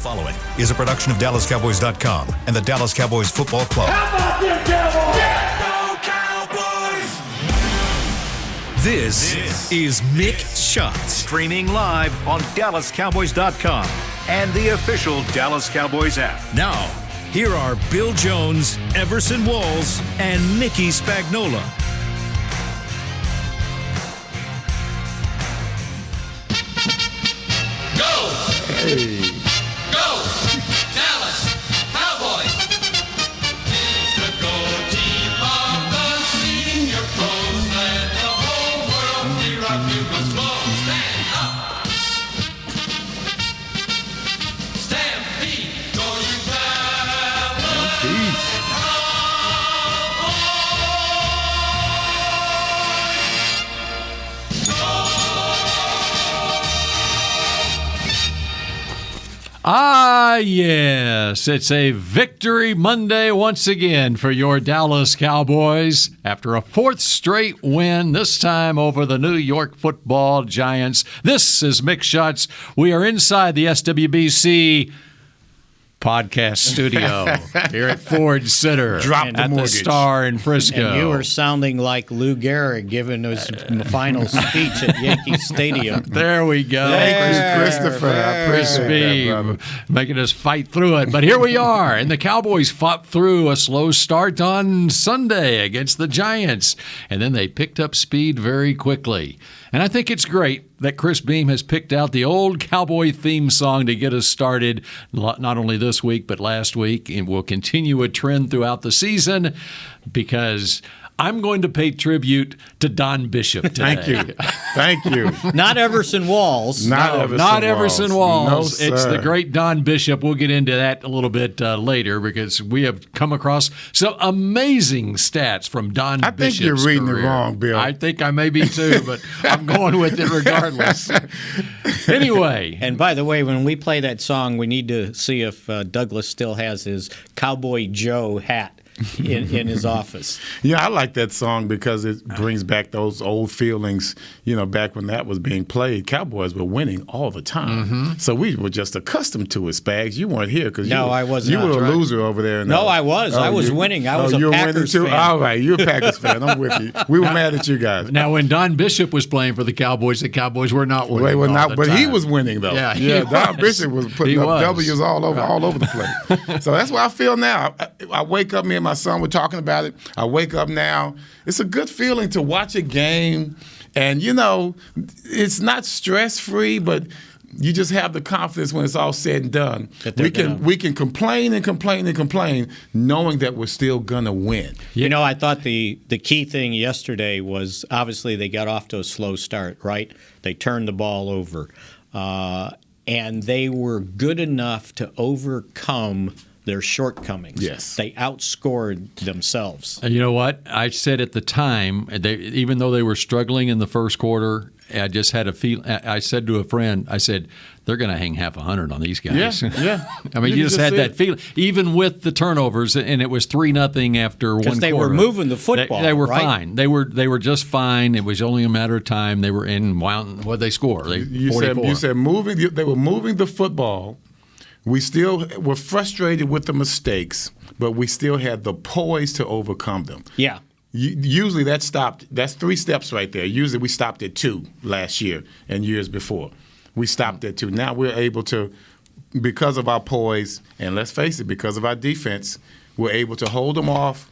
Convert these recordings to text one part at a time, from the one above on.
following is a production of DallasCowboys.com and the Dallas Cowboys Football Club. How about them Cowboys? Yeah, go Cowboys! This is Mick Shots. Streaming live on DallasCowboys.com and the official Dallas Cowboys app. Now, here are Bill Jones, Everson Walls, and Mickey Spagnola. Hey. Go, Dallas Cowboys! It's the go team of the senior pros. Let the whole world hear our bugles blow. Stand up! Stampede! Go you Dallas Ah, yes. It's a victory Monday once again for your Dallas Cowboys after a fourth straight win, this time over the New York Football Giants. This is Mick Shots. We are inside the SWBC podcast studio here at Ford Center at the Star in Frisco. And you were sounding like Lou Gehrig giving his final speech at Yankee Stadium. There we go. Christopher. Chris B, making us fight through it. But here we are, and the Cowboys fought through a slow start on Sunday against the Giants, and then they picked up speed very quickly. And I think it's great that Chris Beam has picked out the old Cowboy theme song to get us started, not only this week, but last week, and will continue a trend throughout the season because I'm going to pay tribute to Don Bishop today. Thank you. Not Everson Walls. Not Everson Walls. No, it's sir. the great Don Bishop. We'll get into that a little bit later because we have come across some amazing stats from Don Bishop's I think you're reading career. it wrong, Bill. I think I may be too, but I'm going with it regardless. Anyway. And by the way, when we play that song, we need to see if Douglas still has his Cowboy Joe hat in his office. Yeah, I like that song because it brings back those old feelings, back when that was being played. Cowboys were winning all the time. Mm-hmm. So we were just accustomed to it, Spags. You weren't here because I wasn't. You were a loser over there. No, I was. I was winning. I was a you were Packers winning too? fan. All right, you're a Packers fan. I'm with you. We were mad at you guys. Now, when Don Bishop was playing for the Cowboys were not winning. They were all not, the but time. he was winning though. Yeah, Don Bishop was putting up W's all over the place. So that's what I feel now. I wake up. Me and my son were talking about it. I wake up now. It's a good feeling to watch a game, and it's not stress free, but you just have the confidence when it's all said and done. We can complain and complain and complain, knowing that we're still gonna win. I thought the key thing yesterday was obviously they got off to a slow start, right? They turned the ball over, and they were good enough to overcome their shortcomings. Yes. They outscored themselves. And you know what? I said at the time, even though they were struggling in the first quarter, I just had a feel. I said to a friend, I said, they're going to hang half 100 on these guys. Yeah. I mean, you just had that feeling, even with the turnovers, and it was 3-0 after one quarter. Because they were moving the football. They were right? fine. They were just fine. It was only a matter of time. They were in. What they score? 44. You said moving. They were moving the football. We still were frustrated with the mistakes, but we still had the poise to overcome them. Yeah. Usually that's 3 steps right there. Usually we stopped at 2 last year and years before. We stopped at 2. Now we're able to, because of our poise, and let's face it, because of our defense, we're able to hold them off,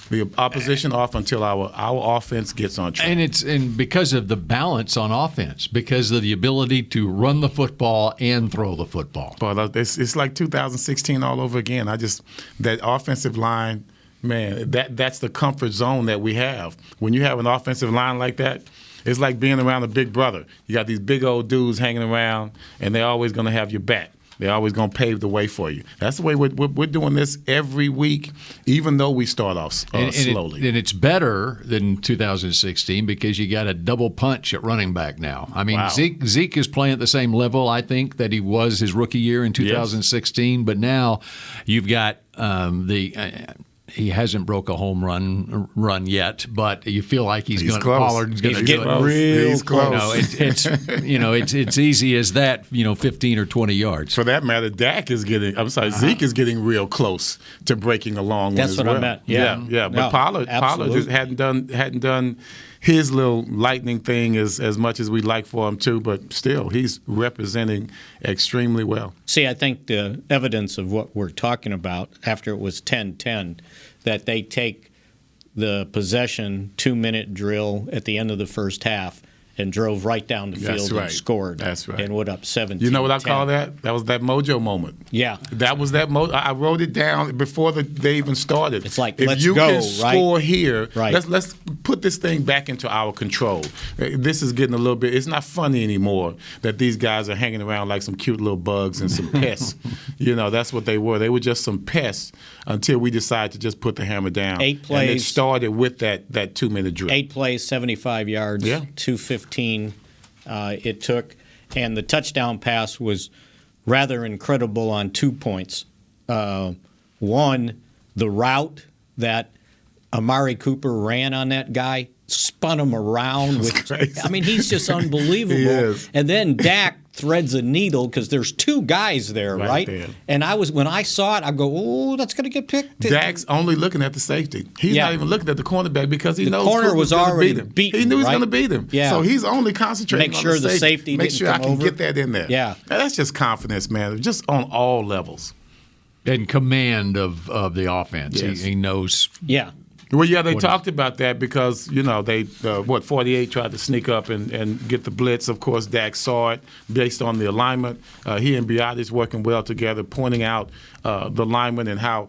the opposition off until our offense gets on track. And because of the balance on offense, because of the ability to run the football and throw the football. But it's like 2016 all over again. That offensive line, man, that's the comfort zone that we have. When you have an offensive line like that, it's like being around a big brother. You got these big old dudes hanging around, and they're always going to have your back. They're always going to pave the way for you. That's the way we're doing this every week, even though we start off slowly. And it's better than 2016 because you got a double punch at running back now. I mean, Wow. Zeke is playing at the same level, I think, that he was his rookie year in 2016. Yes. But now you've got he hasn't broke a home run yet, but you feel like he's going to Pollard's going to get do it. He's close. It's easy as that, 15 or 20 yards. For that matter, Zeke is getting real close to breaking a long That's one as what well. I meant. Yeah. But Pollard just hadn't done his little lightning thing as much as we'd like for him to, but still, he's representing extremely well. See, I think the evidence of what we're talking about after it was 10-10, that they take the possession 2-minute drill at the end of the first half and drove right down the field and scored. That's right. And went up 17-10. You know what I call that? That was that mojo moment. Yeah. That was that mojo. I wrote it down before they even started. It's like, if let's you go, can right? score here, Right. let's put this thing back into our control. This is getting a little bit, it's not funny anymore that these guys are hanging around like some cute little bugs and some pests. That's what they were. They were just some pests until we decided to just put the hammer down. 8 plays. And it started with that 2-minute drill. 8 plays, 75 yards, 215 it took. And the touchdown pass was rather incredible on 2 points. One, the route that Amari Cooper ran on that guy, spun him around. Crazy. I mean, he's just unbelievable. He is. And then Dak threads a needle because there's 2 guys there, right? There. And when I saw it, I go, oh, that's going to get picked. Dak's only looking at the safety. He's not even looking at the cornerback because he knows corner Cooper's was gonna already beat him. beaten, He knew he was right? going to beat him. Yeah. So he's only concentrating Make on sure the the safety Make didn't sure I come can over. get that in there. Yeah. Now, that's just confidence, man. Just on all levels. And command of the offense. Yes. He knows. Yeah. Well, yeah, they talked about that because, they 48 tried to sneak up and get the blitz. Of course, Dak saw it based on the alignment. He and Biadasz working well together, pointing out the alignment and how,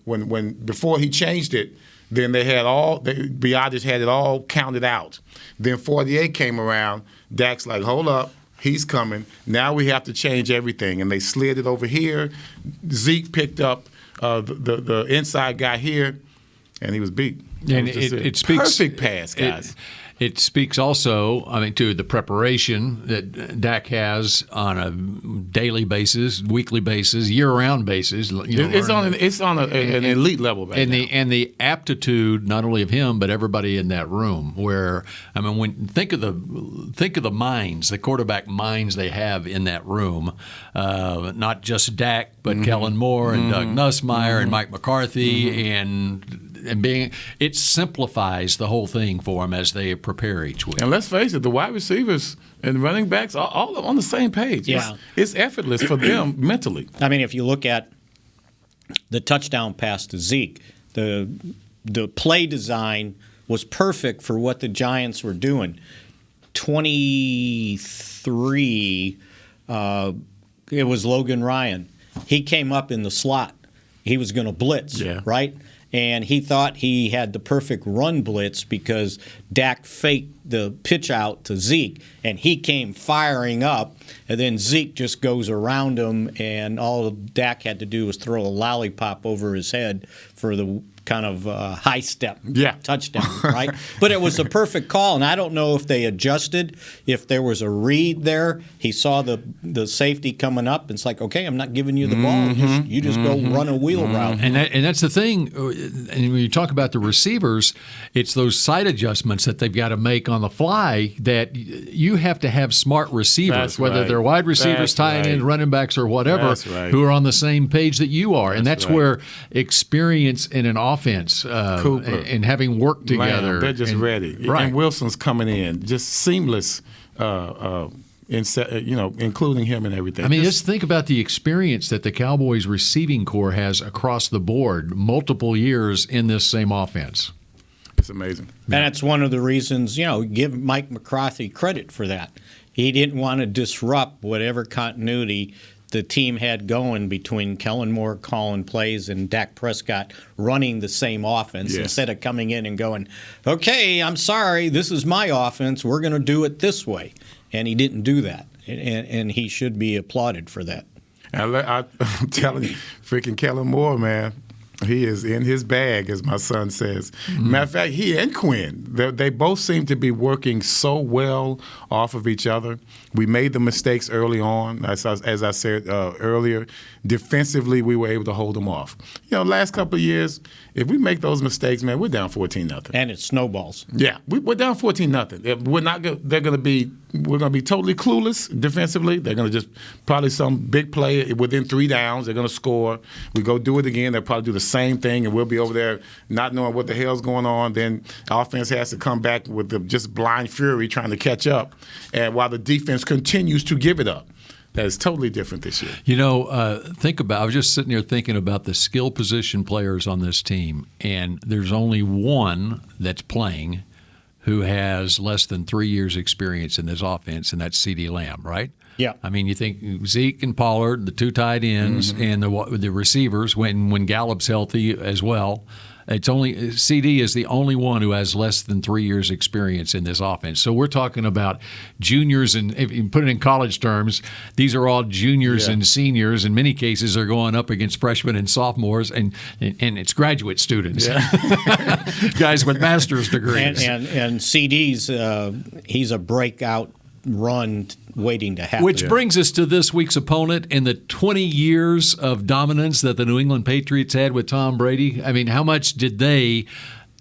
when before he changed it, then Biadasz had it all counted out. Then 48 came around. Dak's like, hold up. He's coming. Now we have to change everything. And they slid it over here. Zeke picked up the inside guy here. And he was beat. And it speaks perfect pass, guys. It speaks also, to the preparation that Dak has on a daily basis, weekly basis, year-round basis. It's on an elite level right now. And the aptitude not only of him but everybody in that room. Where think of the minds, the quarterback minds they have in that room. Not just Dak, but Kellen Moore and Doug Nussmeier and Mike McCarthy and it simplifies the whole thing for them as they prepare each week. And let's face it, the wide receivers and running backs are all on the same page. Yeah. It's effortless for them mentally. If you look at the touchdown pass to Zeke, the play design was perfect for what the Giants were doing. 23, it was Logan Ryan. He came up in the slot. He was going to blitz, right? And he thought he had the perfect run blitz because Dak faked the pitch out to Zeke, and he came firing up, and then Zeke just goes around him, and all Dak had to do was throw a lollipop over his head for the kind of high step touchdown, right? But it was a perfect call, and I don't know if they adjusted, if there was a read there. He saw the safety coming up, and it's like, okay, I'm not giving you the ball. You just go run a wheel route. And that's the thing. And when you talk about the receivers, it's those side adjustments that they've got to make on the fly that you have to have smart receivers, whether they're wide receivers, tight ends, running backs, or whatever, who are on the same page that you are. And that's where experience in an offense and having worked together. They're just ready. Right. And Wilson's coming in, just seamless, including him and everything. Just think about the experience that the Cowboys receiving corps has across the board, multiple years in this same offense. It's amazing. And it's one of the reasons, give Mike McCarthy credit for that. He didn't want to disrupt whatever continuity the team had going between Kellen Moore calling plays and Dak Prescott running the same offense instead of coming in and going, okay, I'm sorry, this is my offense. We're going to do it this way. And he didn't do that. And he should be applauded for that. I'm telling you, freaking Kellen Moore, man. He is in his bag, as my son says. Matter of fact, he and Quinn, they both seem to be working so well off of each other. We made the mistakes early on, as I said earlier. Defensively, we were able to hold them off. Last couple of years, if we make those mistakes, man, we're down 14-0. And it snowballs. Yeah, we're down 14-0. We're not. We're going to be totally clueless defensively. They're going to just probably some big play within 3 downs. They're going to score. We go do it again. They'll probably do the same thing, and we'll be over there not knowing what the hell's going on. Then offense has to come back with just blind fury trying to catch up, and while the defense continues to give it up. That is totally different this year. I was just sitting here thinking about the skill position players on this team, and there's only one that's playing who has less than 3 years experience in this offense, and that's CeeDee Lamb, right? Yeah. I mean, you think Zeke and Pollard, the 2 tight ends, and the receivers, when Gallup's healthy as well, it's only CD is the only one who has less than 3 years experience in this offense. So we're talking about juniors, and if you put it in college terms, these are all juniors and seniors. In many cases, they're going up against freshmen and sophomores, and it's graduate students, guys with master's degrees. And CD's he's a breakout run waiting to happen. Which brings us to this week's opponent and the 20 years of dominance that the New England Patriots had with Tom Brady. I mean, how much did they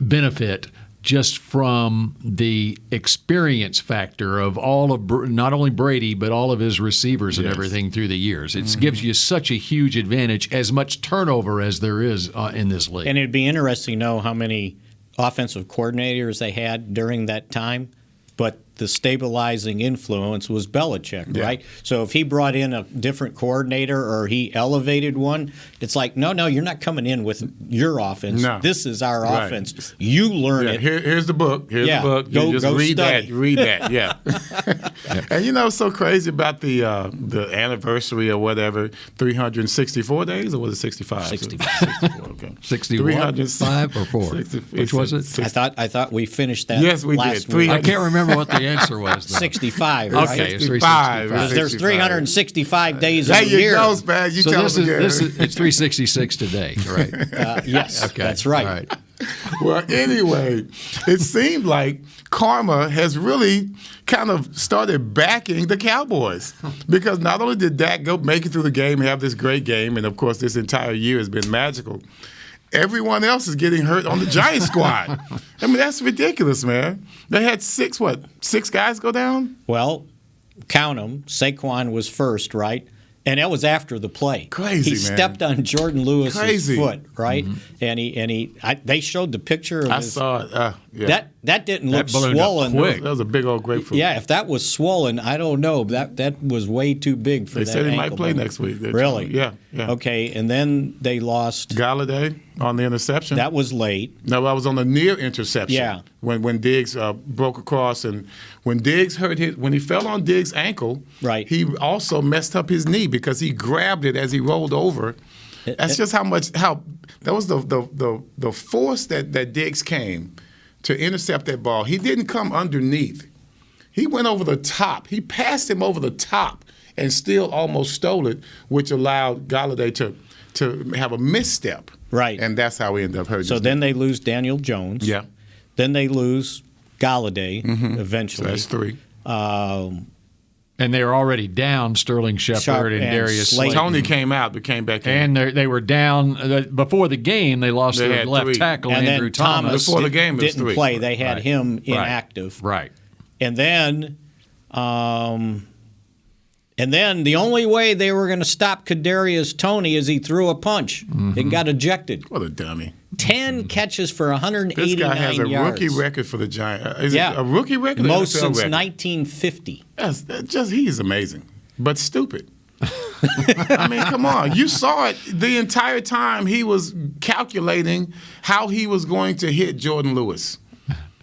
benefit just from the experience factor of all of not only Brady but all of his receivers and everything through the years? It gives you such a huge advantage, as much turnover as there is in this league. And it'd be interesting to know how many offensive coordinators they had during that time. But the stabilizing influence was Belichick, right? So if he brought in a different coordinator or he elevated one, it's like, no, you're not coming in with your offense. No. This is our offense. You learn it. Here's the book. Here's the book. You just read study. that. Read that. Yeah. And what's so crazy about the anniversary or whatever, 364 days, or was it 65? 65. 64, okay. 365 or 4? Which was it? I thought we finished that. Yes, we last did. week. I can't remember what the answer was, though. 65. Right? Okay, it's 65. Because there's 365 days in a There year. you go, Spag. You So tell this them is again. it's 366 today, right? Yes, Okay, that's right. All right. Well, anyway, it seemed like karma has really kind of started backing the Cowboys, because not only did Dak go make it through the game, have this great game, and of course this entire year has been magical, everyone else is getting hurt on the Giants squad. I mean, that's ridiculous, man. They had six guys go down? Well, count them. Saquon was first, right? And that was after the play. Crazy, he man. stepped on Jordan Lewis's foot, right? Mm-hmm. And they showed the picture of I saw it. That didn't look ballooned up swollen. quick. That was a big old grapefruit. Yeah, if that was swollen, I don't know. That was way too big for They that said he ankle might play bone. next week. Really? Yeah. Okay, and then they lost. Galladay on the interception. That was late. No, I was on the near interception. Yeah. When Diggs broke across, and when Diggs when he fell on Diggs' ankle, Right. he also messed up his knee because he grabbed it as he rolled over. That's just how that was the force that Diggs came to intercept that ball. He didn't come underneath. He went over the top. He passed him over the top and still almost stole it, which allowed Galladay to have a misstep. Right. And that's how we ended up hurting. So then they lose Daniel Jones. Yeah. Then they lose Galladay eventually. So that's 3. And they were already down Sterling Shepard and and Darius Slayton. Slayton. Tony came out but came back in. And they were down before the game. They lost They their had left 3. tackle, And Andrew then Thomas Before the game, it was didn't 3. play. They had Right. him inactive. Right. And then the only way they were going to stop Kadarius Toney is he threw a punch and got ejected. What a dummy. 10 catches for 189 This guy has a yards. rookie record for the Giants. Is Yeah. it a rookie record? or Most NFL since record? 1950. Yes, he's amazing, but stupid. I mean, come on. You saw it the entire time he was calculating how he was going to hit Jordan Lewis.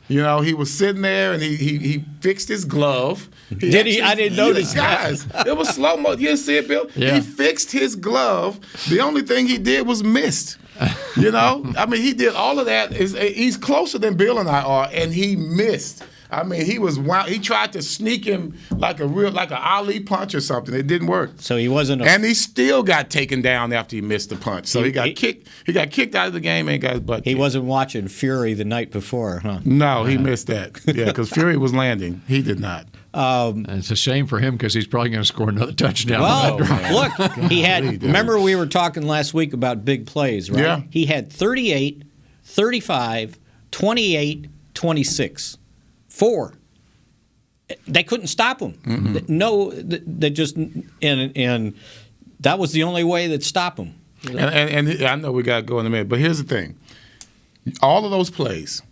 He was sitting there and he fixed his glove. Did he? I didn't notice that. Guys, it was slow mo. You didn't see it, Bill? Yeah. He fixed his glove. The only thing he did was missed. I mean, he did all of that. He's closer than Bill and I are, and he missed. I mean, he was wild. He tried to sneak him like an Ali punch or something. It didn't work. So he wasn't. And he still got taken down after he missed the punch. So he got kicked. He got kicked out of the game and got his butt kicked. He wasn't watching Fury the night before, huh? No, he missed that. Yeah, because Fury was landing. He did not. It's a shame for him because he's probably going to score another touchdown. Well, look, he had. Remember, we were talking last week about big plays, right? Yeah. He had 38, 35, 28, 26. 4. They couldn't stop him. Mm-hmm. No, they just and that was the only way that stopped him. And I know we got to go in a minute, but here's the thing: all of those plays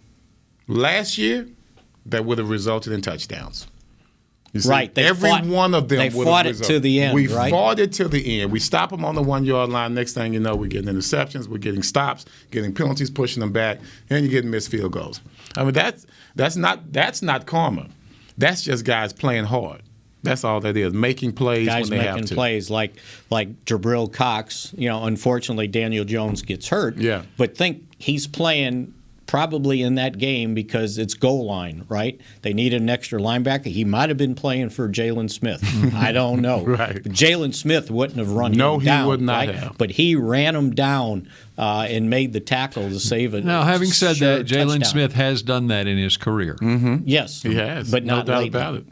last year that would have resulted in touchdowns. You see, right. Every one of them they would fought have it to the end. We right? fought it to the end. We stop them on the 1 yard line. Next thing you know, we're getting interceptions, we're getting stops, getting penalties, pushing them back, and you're getting missed field goals. I mean, that's not karma. That's just guys playing hard. That's all that is. Making plays guys when they have to. making plays like Jabril Cox. Unfortunately, Daniel Jones gets hurt. Yeah. But think he's playing probably in that game because it's goal line, right? They needed an extra linebacker. He might have been playing for Jalen Smith. I don't know. Right. But Jalen Smith wouldn't have run him down. No, he would not right? have. But he ran him down and made the tackle to save it. Now, having said that, Jalen touchdown. Smith has done that in his career. Yes. He has. But no not doubt lately. about it.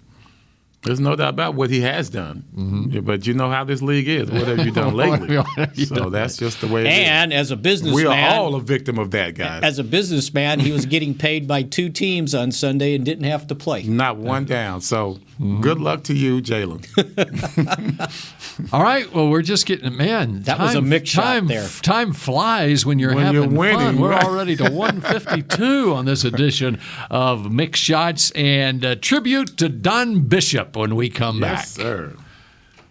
There's no doubt about what he has done. Yeah, but you know how this league is. What have you done lately? So that's just the way it is. And as a businessman, We are all a victim of that, guys. As a businessman, he was getting paid by 2 teams on Sunday and didn't have to play. Not one down. So good luck to you, Jalen. All right. Well, we're just getting That was a Mick shot there. Time flies when you're having winning, fun. We're right. already to 152 on this edition of Mick Shots and tribute to Don Bishop when we come back. Yes, sir.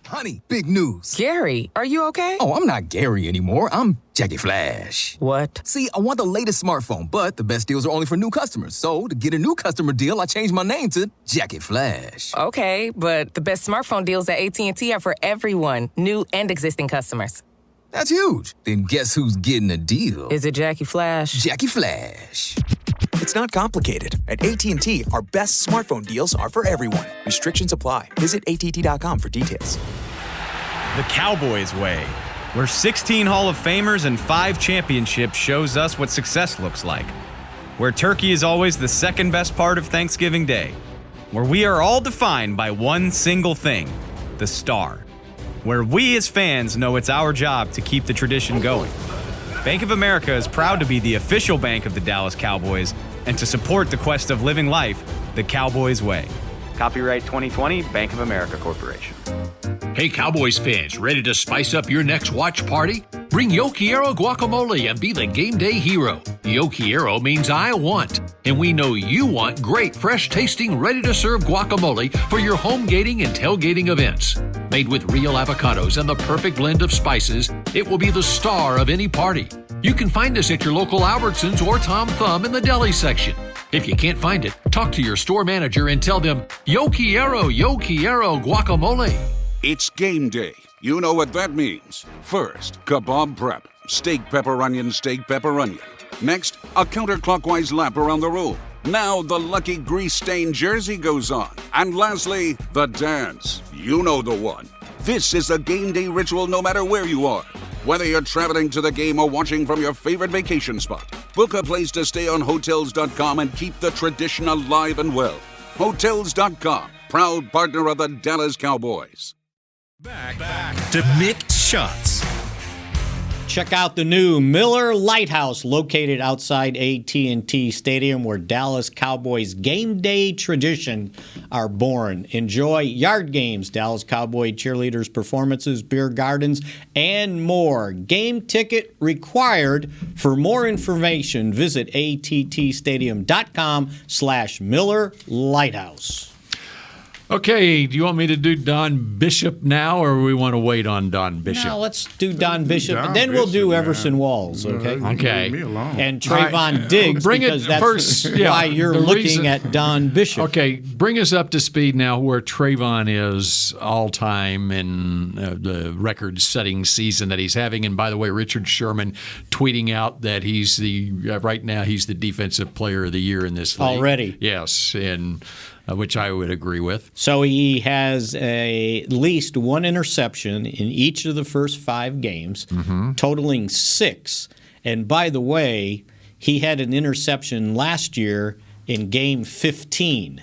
Honey, big news. Gary, are you okay? Oh, I'm not Gary anymore. I'm Jackie Flash. What? See, I want the latest smartphone, but the best deals are only for new customers. So, to get a new customer deal, I changed my name to Jackie Flash. Okay, but the best smartphone deals at AT&T are for everyone, new and existing customers. That's huge. Then guess who's getting a deal? Is it Jackie Flash? Jackie Flash. It's not complicated. At AT&T, our best smartphone deals are for everyone. Restrictions apply. Visit att.com for details. The Cowboys way, where 16 Hall of Famers and 5 championships shows us what success looks like. Where turkey is always the second best part of Thanksgiving Day. Where we are all defined by one single thing, the star. Where we as fans know it's our job to keep the tradition going. Bank of America is proud to be the official bank of the Dallas Cowboys and to support the quest of living life the Cowboys way. Copyright 2020, Bank of America Corporation. Hey, Cowboys fans, ready to spice up your next watch party? Bring Yo Quiero guacamole and be the game day hero. Yo Quiero means I want, and we know you want great, fresh-tasting, ready-to-serve guacamole for your home gating and tailgating events. Made with real avocados and the perfect blend of spices, it will be the star of any party. You can find us at your local Albertsons or Tom Thumb in the deli section. If you can't find it, talk to your store manager and tell them, Yo Quiero guacamole. It's game day. You know what that means. First, kebab prep. Steak, pepper, onion, steak, pepper, onion. Next, a counterclockwise lap around the room. Now the lucky grease-stained jersey goes on. And lastly, the dance. You know the one. This is a game day ritual no matter where you are. Whether you're traveling to the game or watching from your favorite vacation spot, book a place to stay on Hotels.com and keep the tradition alive and well. Hotels.com, proud partner of the Dallas Cowboys. Back to Mick Shots. Check out the new Miller Lighthouse located outside AT&T Stadium where Dallas Cowboys game day tradition are born. Enjoy yard games, Dallas Cowboy cheerleaders performances, beer gardens, and more. Game ticket required. For more information, visit attstadium.com/Miller Lighthouse. Okay, do you want me to do Don Bishop now, or we want to wait on Don Bishop? No, let's do Don Bishop, and then we'll do Everson Walls, okay? Okay. Leave me alone. And Trevon Diggs, Bring it because that's first, yeah, why you're the looking reason- at Don Bishop. Okay, bring us up to speed now where Trevon is all-time in the record-setting season that he's having. And by the way, Richard Sherman tweeting out that he's right now he's the defensive player of the year in this league. Already. Yes, and which I would agree with. So he has at least one interception in each of the first 5 games, totaling 6. And by the way, he had an interception last year in game 15.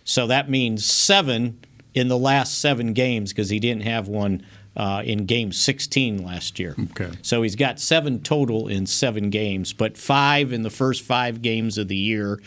So that means 7 in the last 7 games because he didn't have one in game 16 last year. Okay. So he's got 7 total in 7 games, but 5 in the first 5 games of the year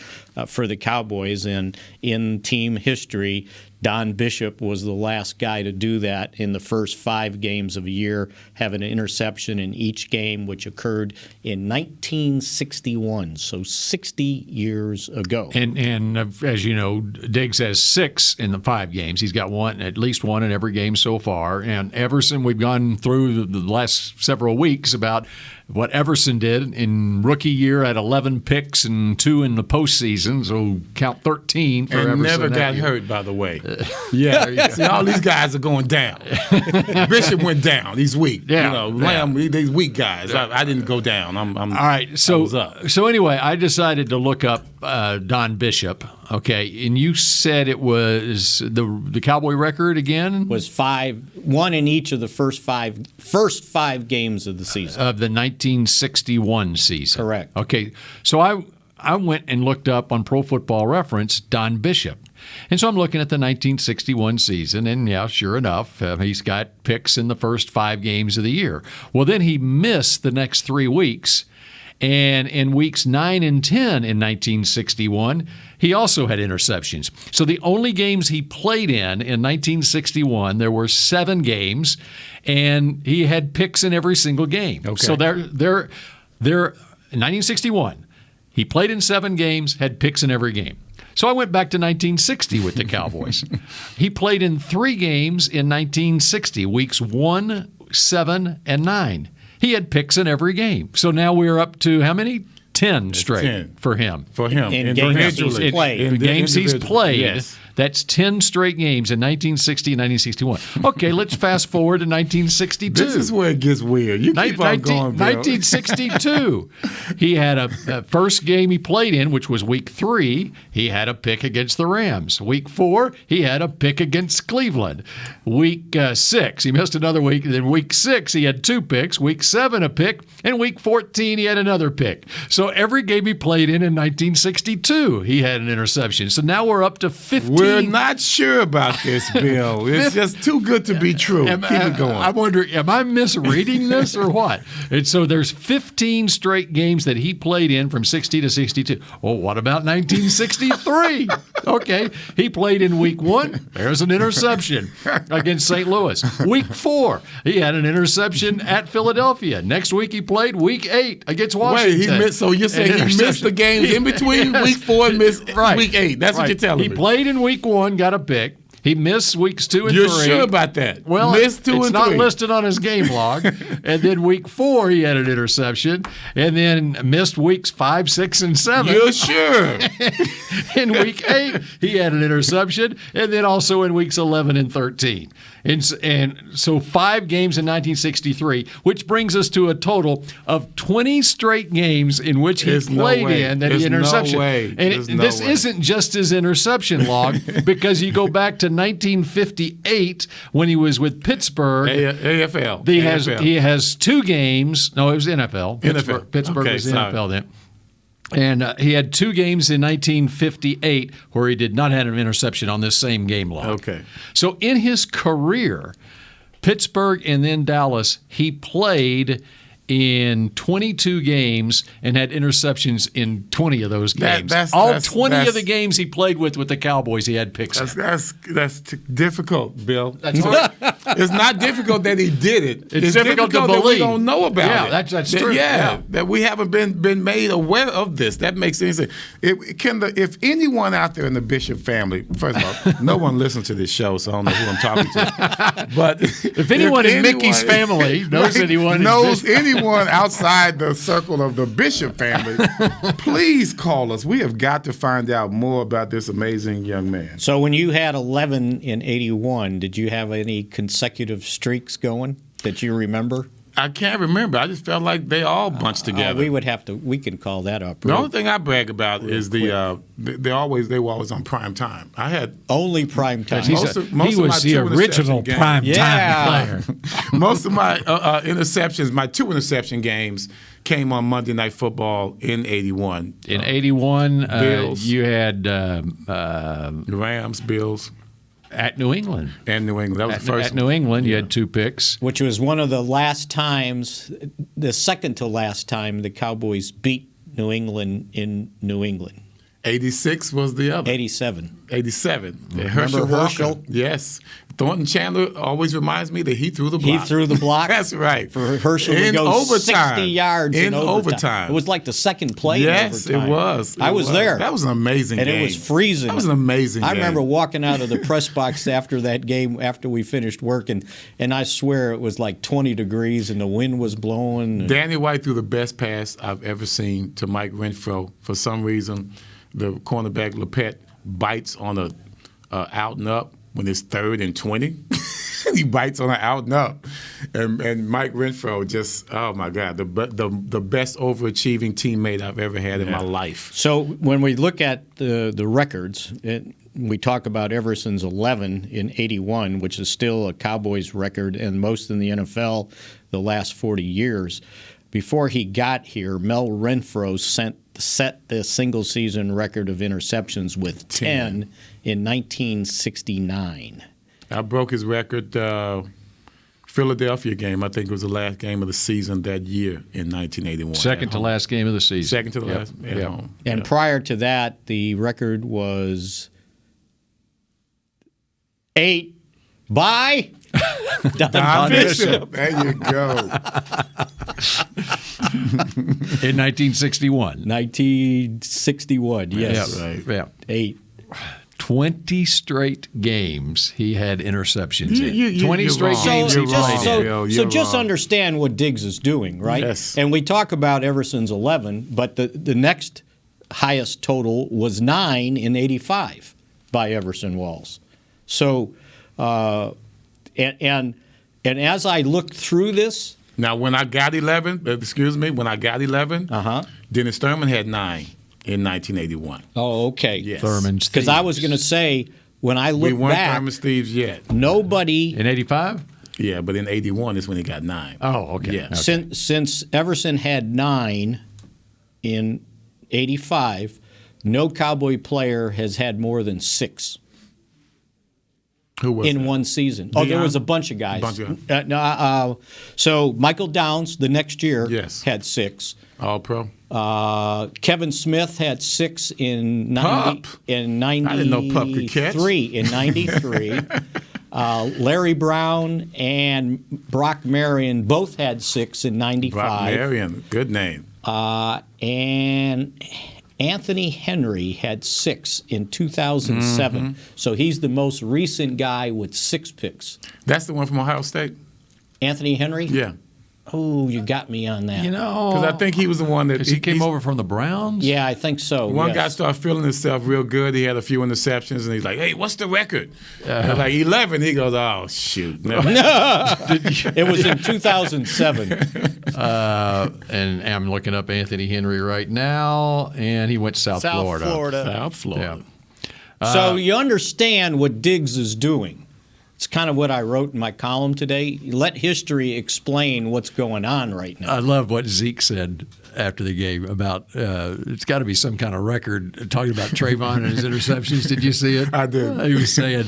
for the Cowboys. And in team history, Don Bishop was the last guy to do that in the first 5 games of a year, having an interception in each game, which occurred in 1961, so 60 years ago. And as you know, Diggs has 6 in the 5 games. He's got at least one in every game so far. And Everson, we've gone through the last several weeks about what Everson did in rookie year at 11 picks and 2 in the postseason, so count 13 for and Everson. never got hurt, by the way. Yeah. See, all these guys are going down. Bishop went down. He's weak. Yeah. Lamb, these weak guys. I didn't go down. I'm all right. So anyway, I decided to look up Don Bishop. Okay, and you said it was the Cowboy record again was 1 in each of the first five games of the season of the 1961 season. Correct. Okay, so I went and looked up on Pro Football Reference Don Bishop. And so I'm looking at the 1961 season, and yeah, sure enough, he's got picks in the first 5 games of the year. Well, then he missed the next 3 weeks, and in weeks 9 and 10 in 1961, he also had interceptions. So the only games he played in 1961, there were 7 games, and he had picks in every single game. Okay. So they're in 1961, he played in 7 games, had picks in every game. So I went back to 1960 with the Cowboys. He played in 3 games in 1960, weeks 1, 7, and 9. He had picks in every game. So now we're up to how many? 10 straight 10. for him. For him. In games he's played. In games he's played. Yes. That's 10 straight games in 1960 and 1961. Okay, let's fast forward to 1962. This is where it gets weird. You keep on going, Bill. 1962. He had a first game he played in, which was week 3. He had a pick against the Rams. Week 4, he had a pick against Cleveland. Week 6, he missed another week. Then week 6, he had 2 picks. Week 7, a pick. And week 14, he had another pick. So every game he played in 1962, he had an interception. So now we're up to 15. We're not sure about this, Bill. It's just too good to be true. Keep it going. I wonder, am I misreading this or what? And so there's 15 straight games that he played in from 60 to 62. Well, what about 1963? Okay, he played in week 1. There's an interception against St. Louis. Week 4, he had an interception at Philadelphia. Next week he played week 8 against Washington. Wait, he missed. So you're saying he missed the games in between week 4 and missed week 8? That's what you're telling me. He played in week 1, got a pick. He missed weeks 2 and 3. You're sure about that? Well, missed 2 it's and not 3. listed on his game log. And then week 4, he had an interception. And then missed weeks 5, 6, and 7. You're sure? In week 8, he had an interception. And then also in weeks 11 and 13. And so 5 games in 1963, which brings us to a total of 20 straight games in which he played in that he interception. And this isn't just his interception log, because you go back to 1958 when he was with Pittsburgh. AFL. He has 2 games. No, it was NFL. Pittsburgh was NFL then. And he had 2 games in 1958 where he did not have an interception on this same game log. Okay. So in his career, Pittsburgh and then Dallas, he played in 22 games and had interceptions in 20 of those games. All 20 of the games he played with the Cowboys, he had picks. That's difficult, Bill. That's hard. It's not difficult that he did it. It's difficult to believe. That we don't know about it. That's true. That we haven't been made aware of this. That makes sense. If anyone out there in the Bishop family, first of all, no one listens to this show, so I don't know who I'm talking to. But if anyone in Mickey's family knows anyone outside the circle of the Bishop family, please call us. We have got to find out more about this amazing young man. So when you had 11 in 81, did you have any consecutive streaks going that you remember? I can't remember. I just felt like they all bunched together. We can call that up. The only thing I brag about is they were always on prime time. I had only prime time. He was the original prime time player. Most of my interceptions, my 2 interception games, came on Monday Night Football in 81. In 81, you had the Rams, Bills. At New England. And New England. That was the first At New England, you had 2 picks. Which was one of the last times, the second to last time the Cowboys beat New England in New England. 86 was the other. 87. Herschel? Yes. Thornton Chandler always reminds me that he threw the block. He threw the block? That's right. For Herschel to go 60 yards in overtime. It was like the second play in overtime. Yes, it was. I was there. That was an amazing game. And it was freezing. That was an amazing game. I remember walking out of the press box after that game, after we finished work, and I swear it was like 20 degrees and the wind was blowing. Danny White threw the best pass I've ever seen to Mike Renfro. For some reason, the cornerback Lepet bites on a out and up when it's 3rd and 20. He bites on an out and up. And Mike Renfro just, oh, my God, the best overachieving teammate I've ever had in my life. So when we look at the records, we talk about Everson's 11 in 81, which is still a Cowboys record and most in the NFL the last 40 years. Before he got here, Mel Renfro set the single-season record of interceptions with 10 in 1969. I broke his record Philadelphia game. I think it was the last game of the season that year in 1981. Second to last game of the season. Second to the last at home. And prior to that, the record was 8 by Don Bishop. There you go. In 1961. 1961, yes. Yeah, right. Yeah. 8. 20 straight games he had interceptions in. 20 straight wrong. games he played. So just understand what Diggs is doing, right? Yes. And we talk about Everson's 11, but the next highest total was 9 in 85 by Everson Walls. So, and as I looked through this. Now, when I got 11, Dennis Thurman had 9 in 1981. Oh, okay. Yes. Thurman's Because I was going to say, when I look we weren't back. Thurman's thieves yet. Nobody. In 85? Yeah, but in 81 is when he got 9. Oh, okay. Yeah. Okay. Since Everson had 9 in 85, no Cowboy player has had more than 6. Who was in that? one season? Dion? Oh, there was a bunch of guys. So Michael Downs the next year had 6. All pro. Kevin Smith had 6 in 90. Pup. In 93. I didn't know Pup could catch. In 93. Larry Brown and Brock Marion both had 6 in 95. Brock Marion, good name. And Anthony Henry had 6 in 2007. Mm-hmm. So he's the most recent guy with 6 picks. That's the one from Ohio State? Anthony Henry? Yeah. Oh, you got me on that. You know. Because I think he was the one that... He came over from the Browns? Yeah, I think so. One guy started feeling himself real good. He had a few interceptions, and he's like, hey, what's the record? Like 11. He goes, oh, shoot. No. It was in 2007. And I'm looking up Anthony Henry right now, and he went to South Florida. South Florida. Yeah. So you understand what Diggs is doing. It's kind of what I wrote in my column today. Let history explain what's going on right now. I love what Zeke said after the game about it's got to be some kind of record talking about Trevon and his interceptions. Did you see it? I did. He was saying,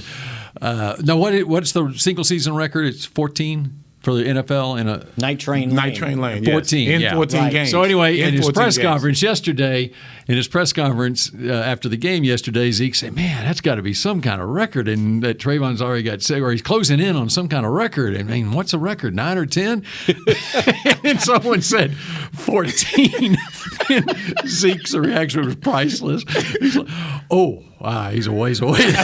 no, what's the single season record? It's 14? for the NFL in a Night Train Lane. 14, yes. yeah. 14 Right. games. So anyway, in his press games. conference yesterday, after the game yesterday, Zeke said, "Man, that's got to be some kind of record." And that Trevon's already got sick, or he's closing in on some kind of record. I mean, what's a record? 9 or 10? And someone said 14. And Zeke's reaction was priceless. He's like, "Oh, he's a ways away."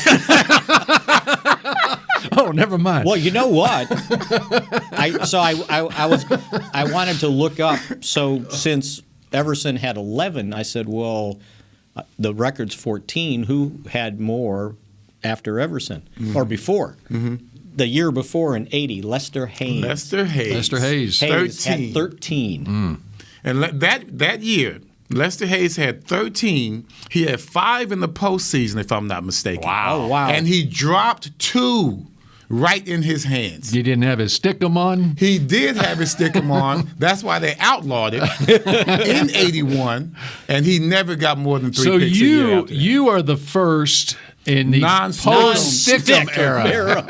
Oh, never mind. Well, you know what? I wanted to look up. So since Everson had 11, I said, well, the record's 14. Who had more after Everson or before? Mm-hmm. The year before in 80, Lester Hayes. Lester Hayes. 13. Had 13. Mm. And that year, Lester Hayes had 13. He had 5 in the postseason, if I'm not mistaken. Wow. Oh, wow. And he dropped 2 right in his hands. He didn't have his stickum on? He did have his stickum on. That's why they outlawed it in 81, and he never got more than 3 picks a year after that. You are the first in the post-stickum era.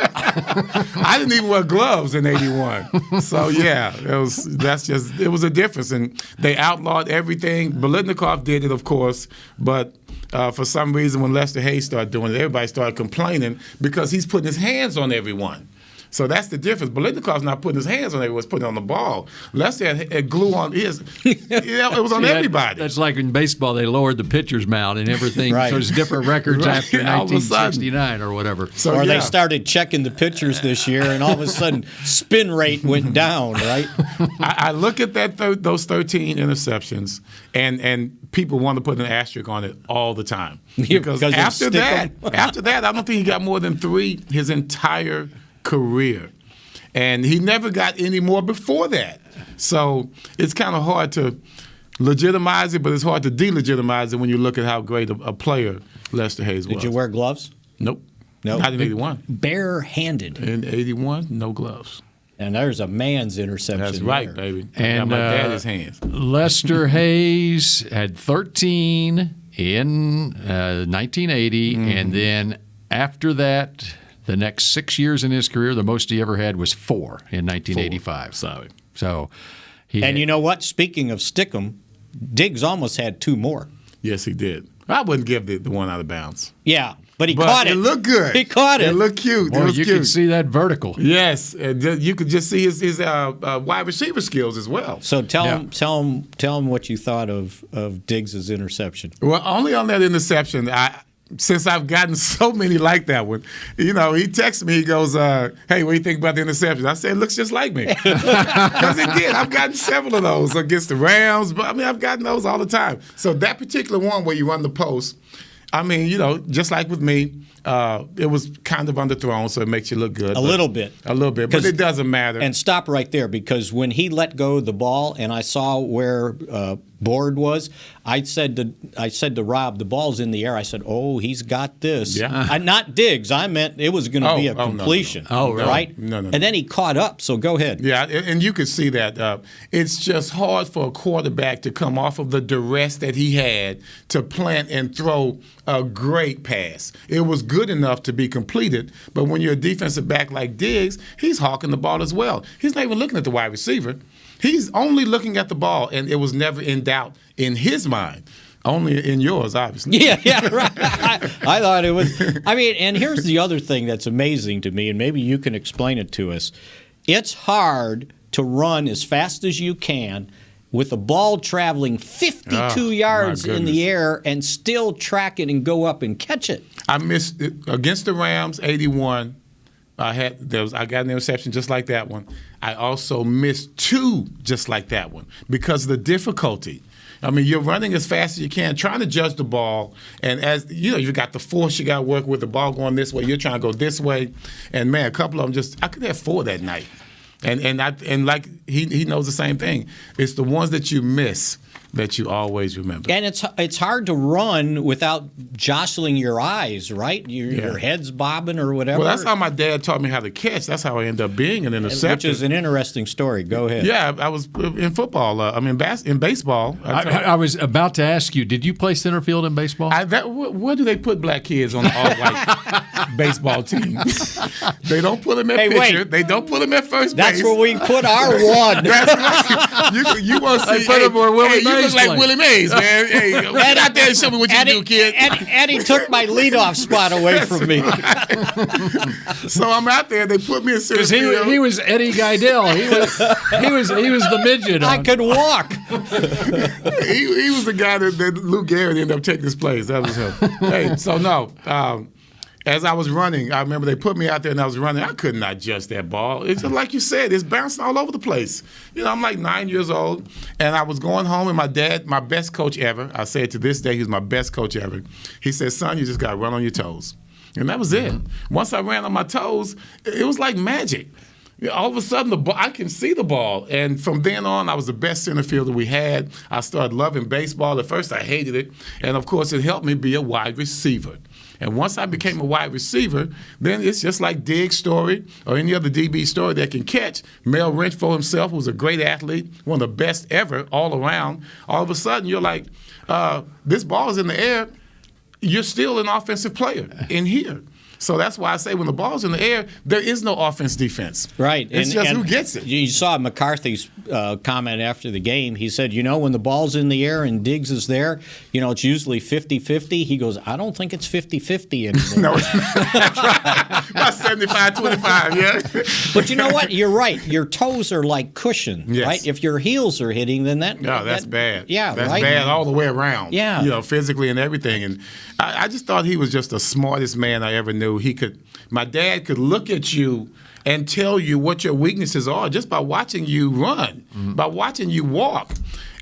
I didn't even wear gloves in 81. So, yeah, it was a difference. And they outlawed everything. Biletnikoff did it, of course, but for some reason when Lester Hayes started doing it, everybody started complaining because he's putting his hands on everyone. So that's the difference. Biletnikov's not putting his hands on everyone, he's putting it on the ball. Lester had glue on his. It was on everybody. That's like in baseball, they lowered the pitcher's mound and everything. Right. So there's different records Right. after All of a sudden. 1969 or whatever. So, Or yeah. they started checking the pitchers this year, and all of a sudden, spin rate went down, right? I look at those 13 interceptions, and people want to put an asterisk on it all the time. Because after that, I don't think he got more than 3 his entire career. And he never got any more before that. So it's kind of hard to legitimize it, but it's hard to delegitimize it when you look at how great a player Lester Hayes was. Did you wear gloves? Nope. No. Not in 81. Barehanded. In 81, no gloves. And there's a man's interception. That's right, there. baby. And got my daddy's hands. Lester Hayes had 13 in 1980, and then after that, the next 6 years in his career, the most he ever had was 4 in 1985. So And you know what? Speaking of Stickum, Diggs almost had 2 more. Yes, he did. I wouldn't give the one out of bounds. Yeah, but he caught it. It looked good. He caught it. It looked cute. Boy, it was you cute. could see that vertical. Yes, you could just see his wide receiver skills as well. So tell him what you thought of Diggs' interception. Well, only on that interception, since I've gotten so many like that one, he texts me, he goes, hey, what do you think about the interception? I said, it looks just like me. Because it did. I've gotten several of those against the Rams, but I've gotten those all the time. So that particular one where you run the post, just like with me, it was kind of underthrown, so it makes you look good. A little bit, but it doesn't matter. And stop right there, because when he let go of the ball and I saw where Board was, I said to Rob, the ball's in the air. I said, oh, he's got this. Yeah. Not Diggs. I meant it was going to be a completion. No. Oh, right? No. And then he caught up, so go ahead. Yeah, and you could see that. It's just hard for a quarterback to come off of the duress that he had to plant and throw a great pass. It was good enough to be completed, but when you're a defensive back like Diggs, he's hawking the ball as well. He's not even looking at the wide receiver. He's only looking at the ball, and it was never in doubt in his mind. Only in yours, obviously. Yeah, right. I thought it was. I mean, and here's the other thing that's amazing to me, and maybe you can explain it to us. It's hard to run as fast as you can with the ball traveling 52 yards in the air and still track it and go up and catch it. I missed it against the Rams, 81. I got an interception just like that one. I also missed 2 just like that one because of the difficulty. I mean, you're running as fast as you can, trying to judge the ball, and as you got the force you got to work with. The ball going this way, you're trying to go this way, and man, a couple of them I could have 4 that night, and like he knows the same thing. It's the ones that you miss that you always remember. And it's hard to run without jostling your eyes, right? Your head's bobbing or whatever. Well, that's how my dad taught me how to catch. That's how I ended up being an interceptor. Which is an interesting story. Go ahead. Yeah, I was in football. In baseball. I was about to ask you, did you play center field in baseball? Where do they put black kids on the all-white baseball team? They don't put them at pitcher. They don't put them at first base. Mays. That's where we put our one. That's right. You want to see? put him where Willie you Mays look like played. Willie Mays, man. Hey, get out there and show me what you do, kid. Eddie took my leadoff spot away from me. So I'm out there. They put me in center Because field. he was Eddie Geidel. He was the midget. I could walk. he was the guy that Lou Gehrig ended up taking his place. That was him. Hey, so no. As I was running, I remember they put me out there and I was running. I could not adjust that ball. It's just like you said, it's bouncing all over the place. I'm like 9 years old, and I was going home, and my dad, my best coach ever, I say it to this day, he was my best coach ever. He said, son, you just got to run on your toes. And that was it. Once I ran on my toes, it was like magic. All of a sudden, I can see the ball. And from then on, I was the best center fielder we had. I started loving baseball. At first, I hated it. And, of course, it helped me be a wide receiver. And once I became a wide receiver, then it's just like Diggs' story or any other DB story that can catch. Mel Renfro himself was a great athlete, one of the best ever all around. All of a sudden, you're like, this ball is in the air. You're still an offensive player in here. So that's why I say when the ball's in the air, there is no offense defense. Right. It's just who gets it. You saw McCarthy's comment after the game. He said, when the ball's in the air and Diggs is there, it's usually 50-50. He goes, I don't think it's 50-50 anymore. No, that's right. About 75-25, yeah. But you know what? You're right. Your toes are like cushion, Yes. right? If your heels are hitting, then that's bad. Yeah, that's right? bad all the way around. Yeah. Physically and everything. And I just thought he was just the smartest man I ever knew. My dad could look at you and tell you what your weaknesses are just by watching you run, by watching you walk.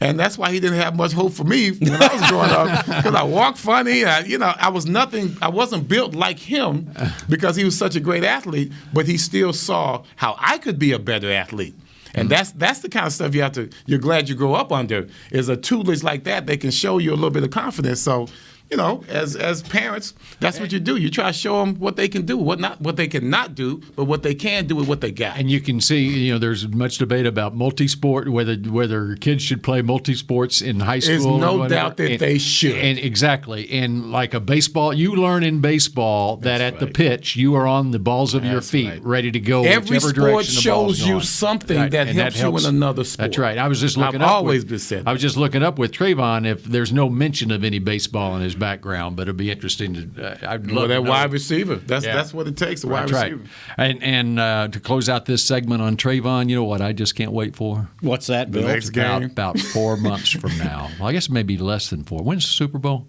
And that's why he didn't have much hope for me when I was growing up, because I walked funny. I was nothing. I wasn't built like him because he was such a great athlete, but he still saw how I could be a better athlete. And that's the kind of stuff you're glad you grow up under, is a tutelage like that. They can show you a little bit of confidence. So, as parents, that's what you do. You try to show them what they can do, what they cannot do, but what they can do with what they got. And you can see, there's much debate about multi-sport, whether kids should play multi-sports in high school. There's no doubt that they should. And exactly. And like a baseball, you learn in baseball that at the pitch, you are on the balls of your feet, ready to go Every whichever sport direction the ball's shows you going. something that helps you in another sport. That's right. I was just looking I've up. always been said that. I was just looking up with Trevon if there's no mention of any baseball in his background, but it'd be interesting to. I'd love that to know. wide receiver. That's what it takes. A wide receiver. Right. And to close out this segment on Trevon, you know what? I just can't wait for. What's that, Bill? The next game. About 4 months from now. Well, I guess maybe less than 4. When's the Super Bowl?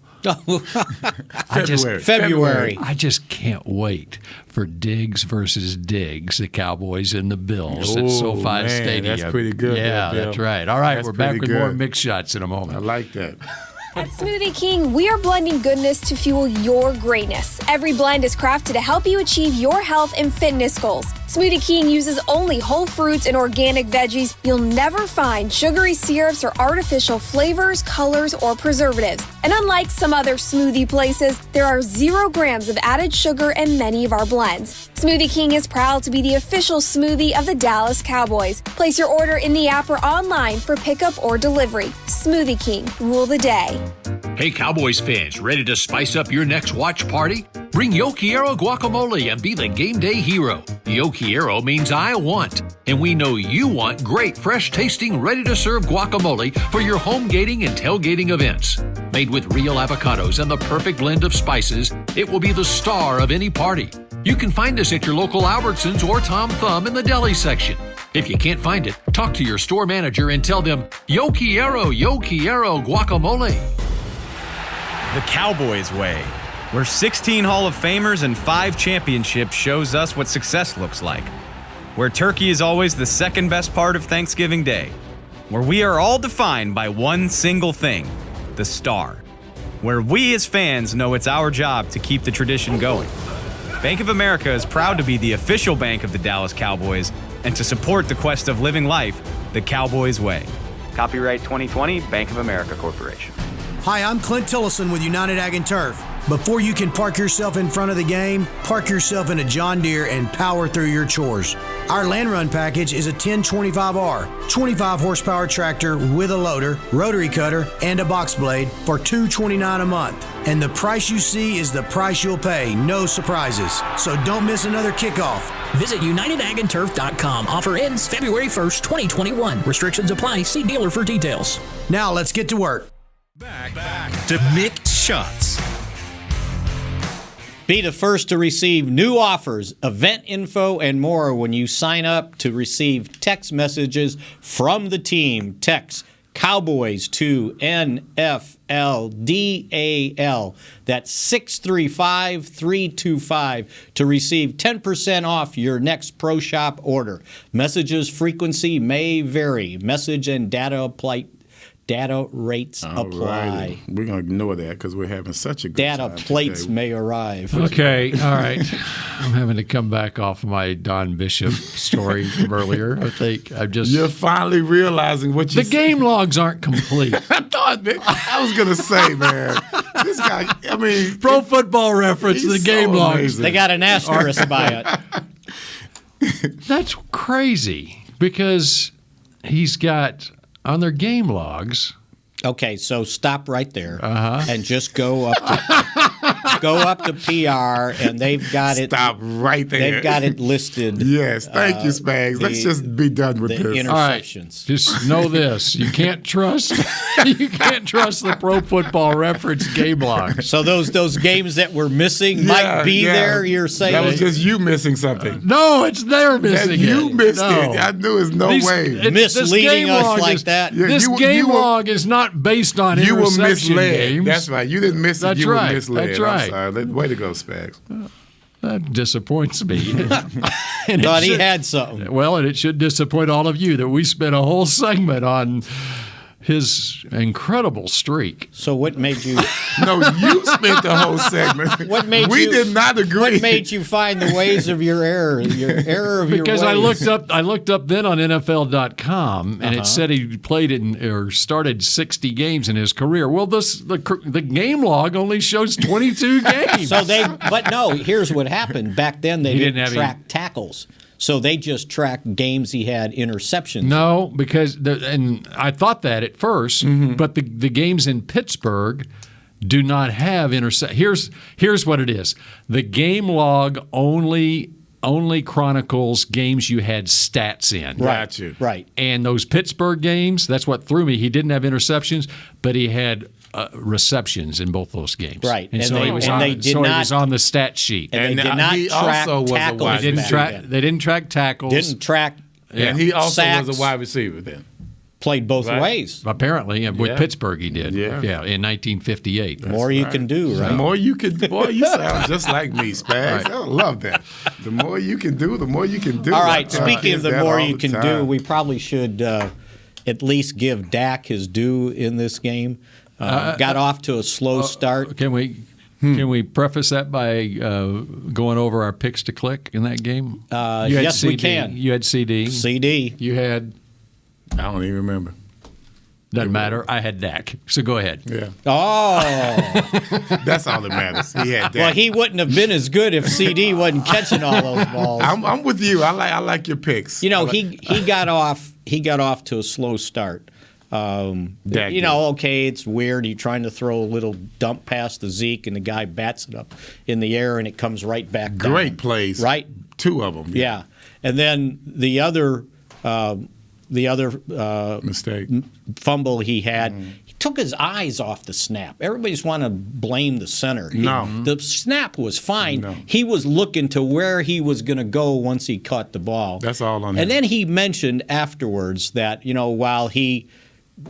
February. I just can't wait for Diggs versus Diggs, the Cowboys and the Bills at SoFi Stadium. That's pretty good. Yeah, there, Bill. that's right. All right, That's we're back with pretty more good. mix shots in a moment. I like that. At Smoothie King, we are blending goodness to fuel your greatness. Every blend is crafted to help you achieve your health and fitness goals. Smoothie King uses only whole fruits and organic veggies. You'll never find sugary syrups or artificial flavors, colors, or preservatives. And unlike some other smoothie places, there are 0 grams of added sugar in many of our blends. Smoothie King is proud to be the official smoothie of the Dallas Cowboys. Place your order in the app or online for pickup or delivery. Smoothie King, rule the day. Hey, Cowboys fans, ready to spice up your next watch party? Bring Yo Quiero guacamole and be the game day hero. Yo Quiero means I want, and we know you want great, fresh-tasting, ready-to-serve guacamole for your home gating and tailgating events. Made with real avocados and the perfect blend of spices, it will be the star of any party. You can find us at your local Albertsons or Tom Thumb in the deli section. If you can't find it, talk to your store manager and tell them, Yo Quiero guacamole. The Cowboys way, where 16 Hall of Famers and 5 championships shows us what success looks like. Where turkey is always the second best part of Thanksgiving Day. Where we are all defined by one single thing, the star. Where we as fans know it's our job to keep the tradition going. Bank of America is proud to be the official bank of the Dallas Cowboys and to support the quest of living life the Cowboys way. Copyright 2020, Bank of America Corporation. Hi, I'm Clint Tillison with United Ag and Turf. Before you can park yourself in front of the game, park yourself in a John Deere and power through your chores. Our Land Run package is a 1025R, 25 horsepower tractor with a loader, rotary cutter, and a box blade for $229 a month. And the price you see is the price you'll pay, no surprises. So don't miss another kickoff. Visit UnitedAgAndTurf.com. Offer ends February 1st, 2021. Restrictions apply. See dealer for details. Now let's get to work. Back to Mick Shots. Be the first to receive new offers, event info, and more when you sign up to receive text messages from the team. Text Cowboys to NFLDAL. That's 635-325 to receive 10% off your next Pro Shop order. Messages frequency may vary. Message and data rates apply. Righty. We're going to ignore that because we're having such a good Data time plates today. may arrive. Okay, all right. I'm having to come back off my Don Bishop story from earlier. I think I'm just... You're finally realizing what you The game logs aren't complete. I was going to say, man, this guy, I mean... Pro Football Reference, the game logs. amazing. They got an asterisk by it. That's crazy because he's got... On their game logs. Okay, so stop right there and just go up to PR, and they've got it. Stop right there. They've got it listed. Yes, thank you, Spags. Let's just be done with the this. interceptions. All right, just know this: you can't trust the Pro Football Reference game logs. So those games that were missing might be there. You're saying that was just you missing something. No, it's they're missing You it. missed No. it. I knew there's no way. misleading us like is, that. Yeah, This game log is not based on You were interception misled. games. That's right. You didn't miss it. That's You right. were misled. That's right. I'm sorry. Way to go, Spags. That disappoints me. And Thought he should- had something. Well, and it should disappoint all of you that we spent a whole segment on his incredible streak. So what made you? No, you spent the whole segment. What made we you? did not agree. What made you find the ways of your error? Your error of Because your ways. I looked up then on NFL.com and it said he played or started 60 games in his career. Well, the game log only shows 22 games. But no. Here's what happened. Back then they didn't have track tackles, so they just tracked games he had interceptions. No, because and I thought that at 1st, but the games in Pittsburgh do not have interceptions. Here's what it is: the game log only chronicles games you had stats in. Got you. Right. And those Pittsburgh games, that's what threw me. He didn't have interceptions, but he had receptions in both those games. Right. And, And so they- he was and on. they did So he not- was on the stat sheet. And they did not he track also was a tackles. wide They didn't back track. then. They didn't track tackles. Didn't track. And he also sacks. was a wide receiver then. Played both Right. ways. Apparently, with Yeah. Pittsburgh, he did. Yeah. In 1958. The more you can do, right? The more you can do. Boy, you sound just like me, Spags. Right. I love that. The more you can do, the more you can do. All I right. tell Speaking kids of the that more all you the can do, time. we probably should at least give Dak his due in this game. Got off to a slow start. Can we preface that by going over our picks to click in that game? You had Yes, we CD. can. You had CD. CD. You had. I don't even remember. Doesn't matter. I had Dak. So go ahead. Yeah. Oh. That's all that matters. He had that. Well, he wouldn't have been as good if CD wasn't catching all those balls. I'm with you. I like your picks. You know, he got off to a slow start. Okay, it's weird. You're trying to throw a little dump pass to Zeke, and the guy bats it up in the air, and it comes right back down. Great plays. Right? 2 of them. Yeah. And then the other mistake fumble he had, he took his eyes off the snap. Everybody's want to blame the center. The snap was fine. No. He was looking to where he was going to go once he caught the ball. That's all on him. And then he mentioned afterwards that, while he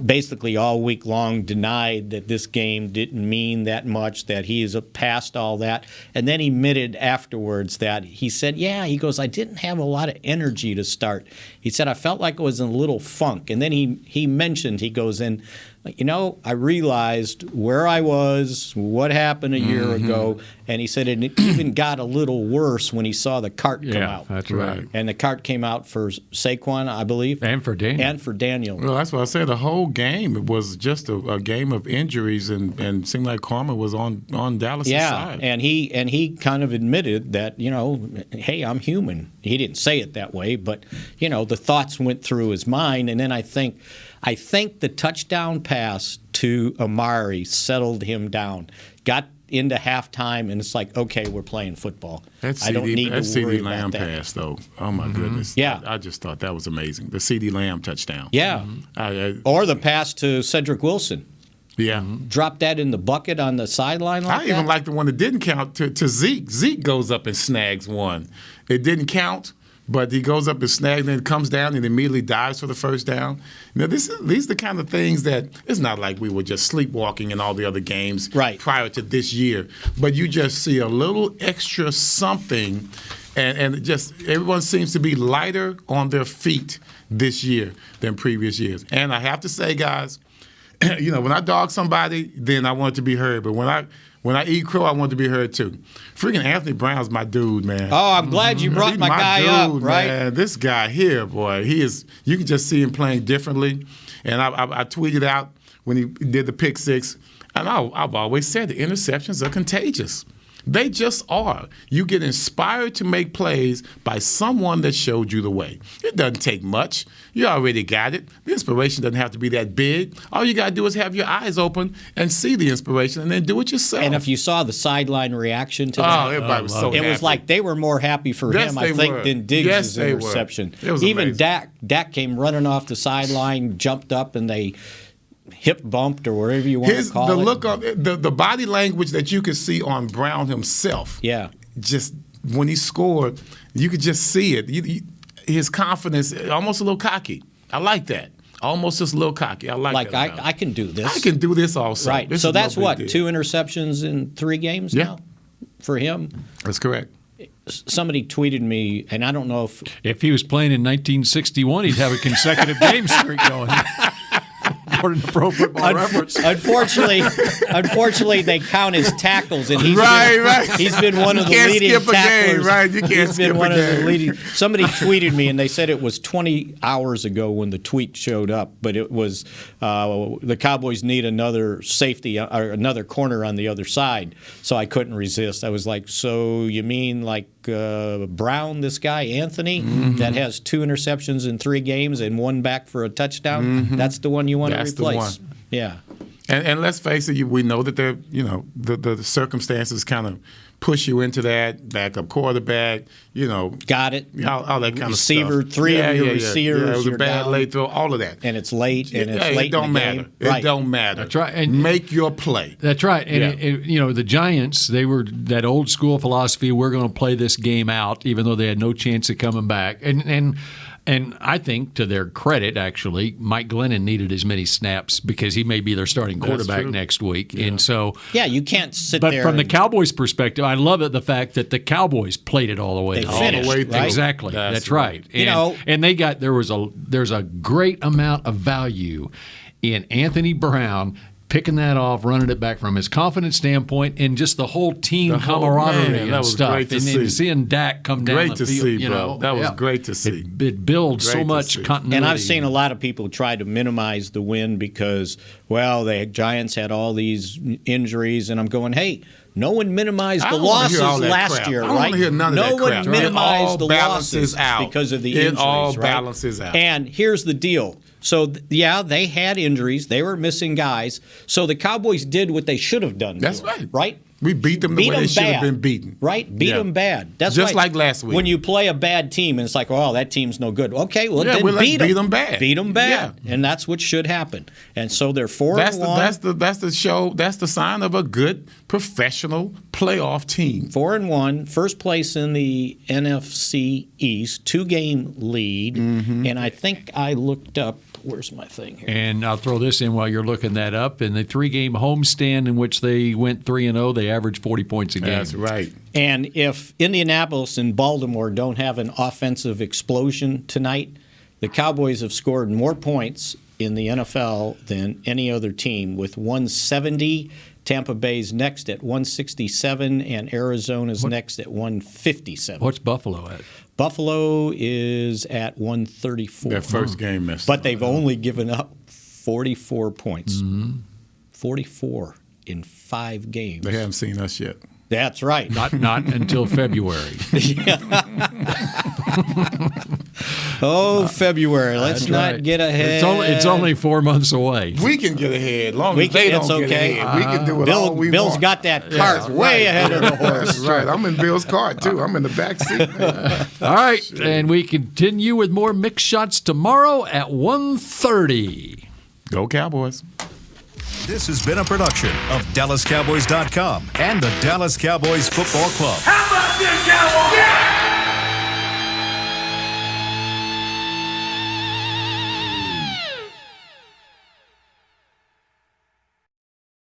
basically all week long denied that this game didn't mean that much, that he is past all that. And then he admitted afterwards that he said, he goes, I didn't have a lot of energy to start. He said, I felt like I was in a little funk. And then he mentioned, he goes, and I realized where I was, what happened a year ago, and he said it even got a little worse when he saw the cart come out. That's right. And the cart came out for Saquon, I believe. And for Daniel. Well, that's what I said. The whole game, it was just a game of injuries, and it seemed like karma was on Dallas' side. Yeah, and he kind of admitted that, hey, I'm human. He didn't say it that way, but, the thoughts went through his mind, and then I think the touchdown pass to Amari settled him down. Got into halftime, and it's like, okay, we're playing football. I don't need to worry about Lamb that. pass, though. Oh, my goodness. Yeah. I just thought that was amazing. The CeeDee Lamb touchdown. Yeah. Or the pass to Cedric Wilson. Yeah. Drop that in the bucket on the sideline like I even like the one that didn't count to Zeke. Zeke goes up and snags one. It didn't count, but he goes up and snags, and then comes down and immediately dives for the first down. These are the kind of things that it's not like we were just sleepwalking in all the other games prior to this year, but you just see a little extra something, and just everyone seems to be lighter on their feet this year than previous years. And I have to say, guys, when I dog somebody, then I want it to be heard, but when I eat crow, I want to be heard too. Freaking Anthony Brown's my dude, man. Oh, I'm glad you brought my guy dude, up, right? Man. This guy here, boy, he is. You can just see him playing differently. And I tweeted out when he did the pick six, and I've always said the interceptions are contagious. They just are. You get inspired to make plays by someone that showed you the way. It doesn't take much. You already got it. The inspiration doesn't have to be that big. All you got to do is have your eyes open and see the inspiration and then do it yourself. And if you saw the sideline reaction to that, everybody was so happy. It was like they were more happy for him, I think, than Diggs' interception. Even amazing. Dak came running off the sideline, jumped up, and they hip bumped or whatever you want to call it. Look of the body language that you could see on Brown himself. Yeah. Just when he scored, you could just see it. His confidence, almost a little cocky. I like that. Almost just a little cocky. I like that. I can do this. I can do this also. Right. This so is that's no what, big deal. 2 interceptions in 3 games now for him? That's correct. Somebody tweeted me, and I don't know if he was playing in 1961, he'd have a consecutive game streak going. According to Pro Football Reference. Unfortunately, they count his tackles, and he's been one of the can't leading skip a tacklers. Game, right? You can't he's skip been one a of the game. leading. Somebody tweeted me, and they said it was 20 hours ago when the tweet showed up, but it was the Cowboys need another safety or another corner on the other side. So I couldn't resist. I was like, so you mean like Brown, this guy Anthony, that has 2 interceptions in 3 games and 1 back for a touchdown? That's the one you want to replace. The one. Yeah. And let's face it, we know that the circumstances kind of push you into that backup quarterback, got it. All that kind receiver, of stuff. 3 of your receivers. Yeah, it was a you're bad down, late throw, all of that. And it's late, and it's late. It don't in the matter. game. It don't matter. That's right. And make your play. That's right. And the Giants, they were that old school philosophy. We're going to play this game out, even though they had no chance of coming back. And I think, to their credit, actually, Mike Glennon needed as many snaps because he may be their starting quarterback next week. Yeah. And so, you can't sit there. But from the Cowboys' perspective, I love it the fact that the Cowboys played it all the way. They finished, all the way through. Exactly. That's right. And, and they got there's a great amount of value in Anthony Brown picking that off, running it back from his confidence standpoint, and just the whole team camaraderie and stuff. Great to see. And seeing Dak come down the field. Great to see, bro. That was great to see. It builds so much continuity. And I've seen a lot of people try to minimize the win because, the Giants had all these injuries, and I'm going, hey, no one minimized the losses last year, right? I don't want to hear none of that crap. No one minimized the losses out because of the injuries, It all right? balances out. And here's the deal. So, they had injuries. They were missing guys. So the Cowboys did what they should have done. That's right. Right? We beat them the way they should have been beaten. Right? Beat them bad. That's just why like last week. When you play a bad team, and it's like, that team's no good. Okay, well, then beat them bad. Beat them bad. Yeah. And that's what should happen. And so they're 4-1. That's the show. That's the sign of a good professional playoff team. 4-1, first place in the NFC East, 2-game lead. And I think I looked up. Where's my thing here? And I'll throw this in while you're looking that up. In the 3-game homestand in which they went 3-0, they averaged 40 points a game. That's right. And if Indianapolis and Baltimore don't have an offensive explosion tonight, the Cowboys have scored more points in the NFL than any other team with 170. Tampa Bay's next at 167, and Arizona's next at 157. What's Buffalo at? Buffalo is at 134. Their first game missed. But they've only given up 44 points. 44 in 5 games. They haven't seen us yet. That's right. Not until February. February. Let's not get ahead. It's only 4 months away. We can get ahead. Long as they don't get ahead. We can do it all we Bill's want. got that cart way ahead of the horse. That's right. I'm in Bill's cart, too. I'm in the back seat. All right, and we continue with more Mick Shots tomorrow at 1:30. Go Cowboys. This has been a production of DallasCowboys.com and the Dallas Cowboys Football Club. How about this, Cowboys? Yeah!